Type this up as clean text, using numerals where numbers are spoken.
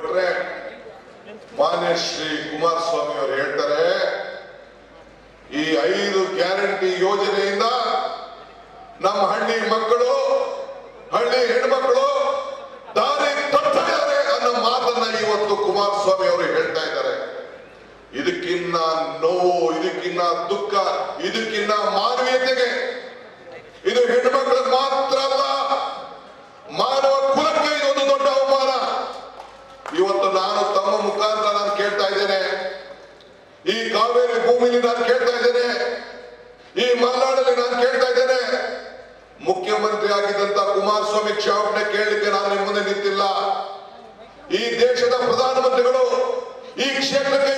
ಕೊಟ್ರೆ ಮಾನ್ಯ ಶ್ರೀ ಕುಮಾರಸ್ವಾಮಿ ಅವರು ಹೇಳ್ತಾರೆ ಈ 5 ಗ್ಯಾರಂಟಿ ಯೋಜನೆಯಿಂದ ನಮ್ಮ ಹಳ್ಳಿ ಮಕ್ಕಳು ಹಳ್ಳಿ ಹೆಣ್ಮಕ್ಕಳು ದಾರಿ ತಪ್ತಾ ಇದ್ದಾರೆ ಅನ್ನೋ ಮಾತನ್ನ ಇವತ್ತು ಕುಮಾರಸ್ವಾಮಿ ಅವರು ಹೇಳ್ತಾ ಇದ್ದಾರೆ. ಇದಕ್ಕಿನ್ನ ನೋವು, ಇದಕ್ಕಿನ್ನ ದುಃಖ, ಇದಕ್ಕಿನ್ನ ಮಾನವೀಯತೆಗೆ ಇದು ಹೆಣ್ಮಕ್ಳಿಗೆ ಮಾತ್ರ ಅಲ್ಲ, ಮಾನವ ಕುಲಕ್ಕೆ ಇದೊಂದು ದೊಡ್ಡ ಅವಮಾನ. ಇವತ್ತು ನಾನು ತಮ್ಮ ಮುಖಾಂತರ ನಾನು ಕೇಳ್ತಾ ಇದ್ದೇನೆ, ಈ ಕಾವೇರಿ ಭೂಮಿಲಿ ನಾನು ಕೇಳ್ತಾ ಇದ್ದೇನೆ, ಈ ಮಲೆನಾಡಲ್ಲಿ ನಾನು ಕೇಳ್ತಾ ಇದ್ದೇನೆ. ಮುಖ್ಯಮಂತ್ರಿ ಆಗಿದ್ದಂತ ಕುಮಾರಸ್ವಾಮಿ ಕ್ಷಮಾಪಣೆ ಕೇಳಲಿಕ್ಕೆ ನಾನು ನಿಮ್ಮ ಮುಂದೆ ನಿಂತಿಲ್ಲ. ಈ ದೇಶದ ಪ್ರಧಾನಮಂತ್ರಿಗಳು ಈ ಕ್ಷೇತ್ರಕ್ಕೆ